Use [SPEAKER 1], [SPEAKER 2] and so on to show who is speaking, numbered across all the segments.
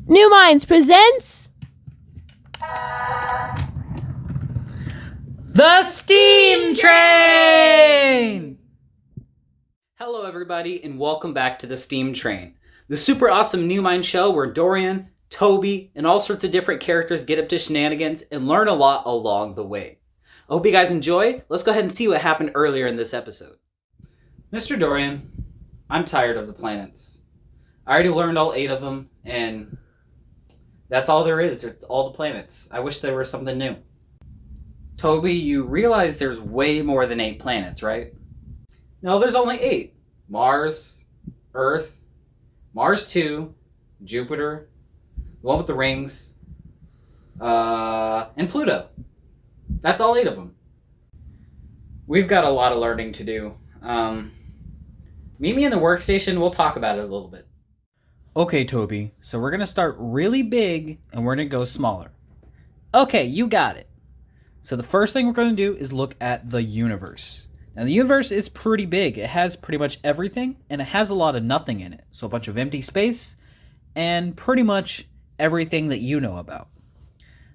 [SPEAKER 1] New Minds presents
[SPEAKER 2] The Steam Train! Hello everybody and welcome back to The Steam Train, the super awesome New Mind show where Dorian, Toby, and all sorts of different characters get up to shenanigans and learn a lot along the way. I hope you guys enjoy. Let's go ahead and see what happened earlier in this episode. Mr. Dorian, I'm tired of the planets. I already learned all 8 of them, and that's all there is. It's all the planets. I wish there was something new. Toby, you realize there's way more than 8 planets, right? No, there's only 8. Mars, Earth, Mars 2, Jupiter, the one with the rings, and Pluto. That's all 8 of them. We've got a lot of learning to do. Meet me in the workstation. We'll talk about it a little bit. Okay, Toby. So we're going to start really big, and we're going to go smaller. Okay, you got it. So the first thing we're going to do is look at the universe. Now, the universe is pretty big. It has pretty much everything, and it has a lot of nothing in it. So a bunch of empty space, and pretty much everything that you know about.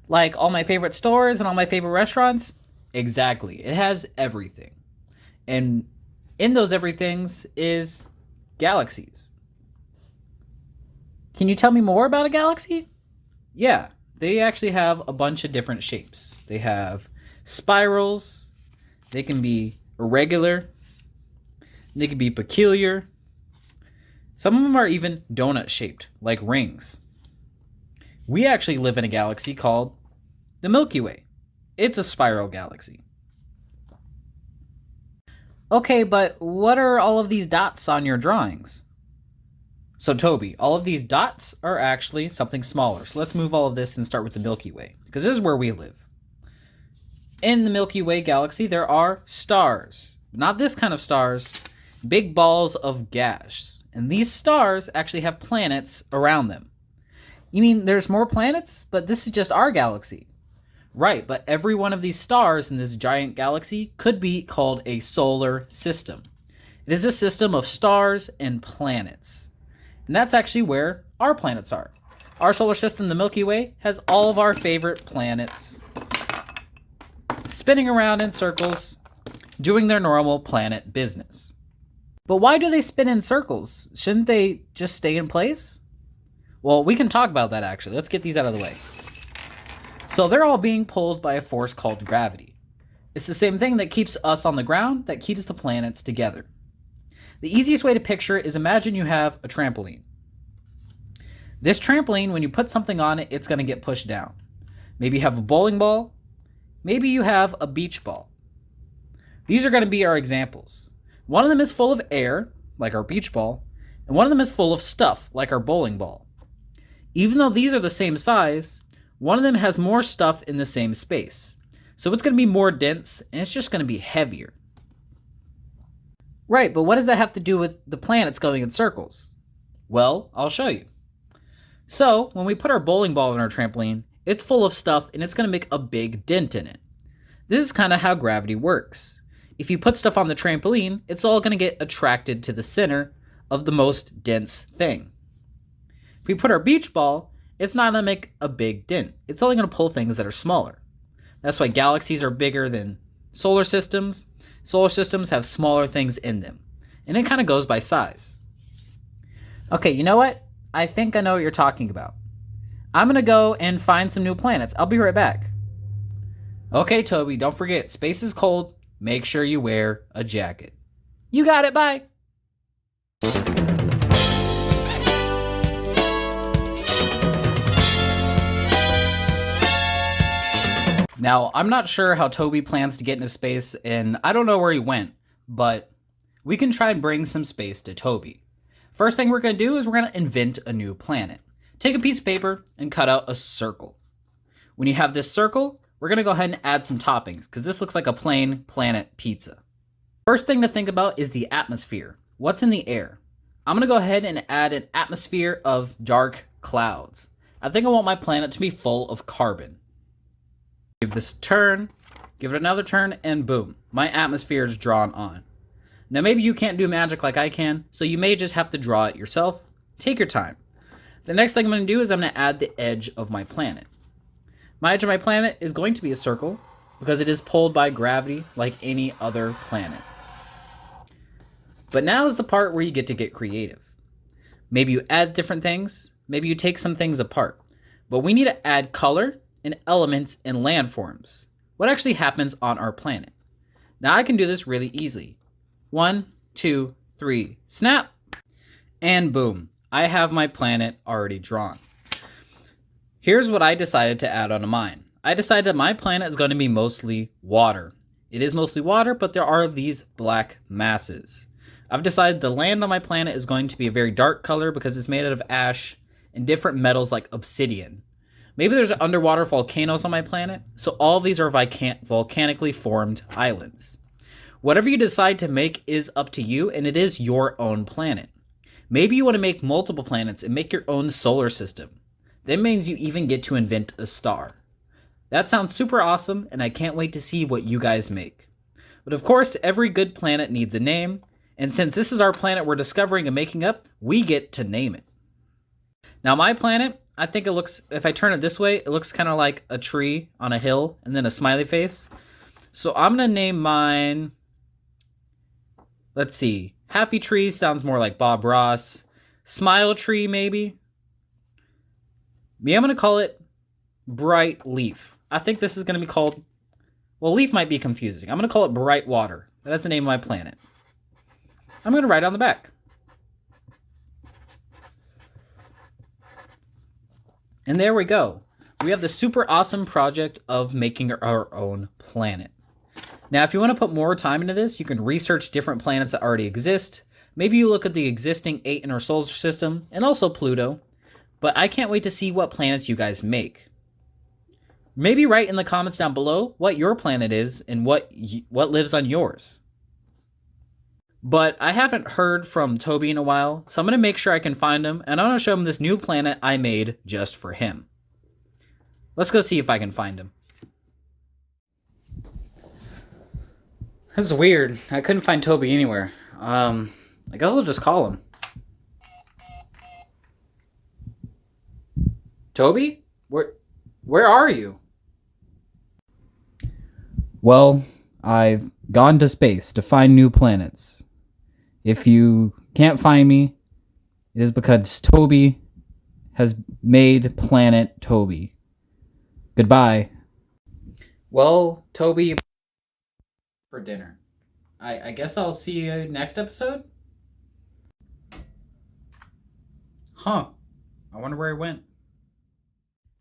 [SPEAKER 2] Like all my favorite stores and all my favorite restaurants? Exactly. It has everything. And in those everythings is galaxies. Can you tell me more about a galaxy? Yeah, they actually have a bunch of different shapes. They have spirals, they can be irregular, they can be peculiar. Some of them are even donut shaped, like rings. We actually live in a galaxy called the Milky Way. It's a spiral galaxy. Okay, but what are all of these dots on your drawings? So Toby, all of these dots are actually something smaller. So let's move all of this and start with the Milky Way, because this is where we live. In the Milky Way galaxy, there are stars. Not this kind of stars, big balls of gas. And these stars actually have planets around them. You mean there's more planets? But this is just our galaxy. Right, but every one of these stars in this giant galaxy could be called a solar system. It is a system of stars and planets. And that's actually where our planets are. Our solar system, the Milky Way, has all of our favorite planets spinning around in circles, doing their normal planet business. But why do they spin in circles? Shouldn't they just stay in place? Well, we can talk about that actually. Let's get these out of the way. So they're all being pulled by a force called gravity. It's the same thing that keeps us on the ground that keeps the planets together. The easiest way to picture it is imagine you have a trampoline. This trampoline, when you put something on it, it's going to get pushed down. Maybe you have a bowling ball. Maybe you have a beach ball. These are going to be our examples. One of them is full of air, like our beach ball, and one of them is full of stuff, like our bowling ball. Even though these are the same size, one of them has more stuff in the same space. So it's going to be more dense, and it's just going to be heavier. Right, but what does that have to do with the planets going in circles? Well, I'll show you. So, when we put our bowling ball in our trampoline, it's full of stuff and it's going to make a big dent in it. This is kind of how gravity works. If you put stuff on the trampoline, it's all going to get attracted to the center of the most dense thing. If we put our beach ball, it's not going to make a big dent. It's only going to pull things that are smaller. That's why galaxies are bigger than solar systems. Solar systems have smaller things in them. And it kind of goes by size. Okay, you know what? I think I know what you're talking about. I'm going to go and find some new planets. I'll be right back. Okay, Toby, don't forget, space is cold. Make sure you wear a jacket. You got it, bye. Now, I'm not sure how Toby plans to get into space, and I don't know where he went, but we can try and bring some space to Toby. First thing we're going to do is we're going to invent a new planet. Take a piece of paper and cut out a circle. When you have this circle, we're going to go ahead and add some toppings, because this looks like a plain planet pizza. First thing to think about is the atmosphere. What's in the air? I'm going to go ahead and add an atmosphere of dark clouds. I think I want my planet to be full of carbon. Give this a turn, give it another turn, and boom, my atmosphere is drawn on. Now maybe you can't do magic like I can, so you may just have to draw it yourself. Take your time. The next thing I'm going to do is I'm going to add the edge of my planet. My edge of my planet is going to be a circle because it is pulled by gravity like any other planet. But now is the part where you get creative. Maybe you add different things, maybe you take some things apart. But we need to add color and elements and landforms. What actually happens on our planet? Now I can do this really easily. 1, 2, 3, snap, and boom, I have my planet already drawn. Here's what I decided to add onto mine. I decided that my planet is going to be mostly water. It is mostly water, but there are these black masses. I've decided the land on my planet is going to be a very dark color because it's made out of ash and different metals like obsidian. Maybe there's underwater volcanoes on my planet, so all of these are volcanically formed islands. Whatever you decide to make is up to you, and it is your own planet. Maybe you want to make multiple planets and make your own solar system. That means you even get to invent a star. That sounds super awesome, and I can't wait to see what you guys make. But of course, every good planet needs a name, and since this is our planet we're discovering and making up, we get to name it. Now my planet, I think it looks, if I turn it this way, it looks kind of like a tree on a hill and then a smiley face. So I'm going to name mine, let's see, Happy Tree sounds more like Bob Ross. Smile Tree maybe. I'm going to call it Bright Leaf. I think this is going to be called, well, Leaf might be confusing. I'm going to call it Bright Water. That's the name of my planet. I'm going to write it on the back. And there we go. We have the super awesome project of making our own planet. Now, if you want to put more time into this, you can research different planets that already exist. Maybe you look at the existing 8 in our solar system, and also Pluto. But I can't wait to see what planets you guys make. Maybe write in the comments down below what your planet is and what lives on yours. But I haven't heard from Toby in a while, so I'm going to make sure I can find him, and I'm going to show him this new planet I made just for him. Let's go see if I can find him. This is weird. I couldn't find Toby anywhere. I guess I'll just call him. Toby? Where are you? Well, I've gone to space to find new planets. If you can't find me, it is because Toby has made planet Toby. Goodbye. Well, Toby, for dinner. I guess I'll see you next episode? Huh. I wonder where he went.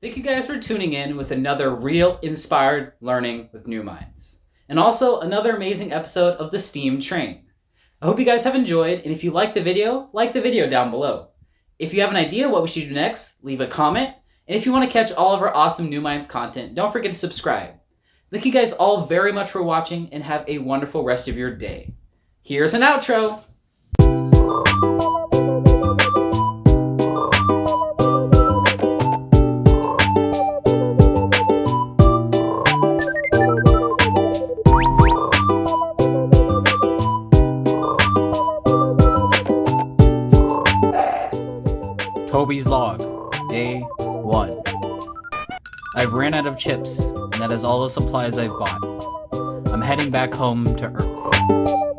[SPEAKER 2] Thank you guys for tuning in with another real inspired learning with New Minds. And also another amazing episode of the STEAM Train. I hope you guys have enjoyed, and if you like the video down below. If you have an idea what we should do next, leave a comment. And if you want to catch all of our awesome New Minds content, don't forget to subscribe. Thank you guys all very much for watching, and have a wonderful rest of your day. Here's an outro. Toby's log, day 1. I've ran out of chips, and that is all the supplies I've bought. I'm heading back home to Earth.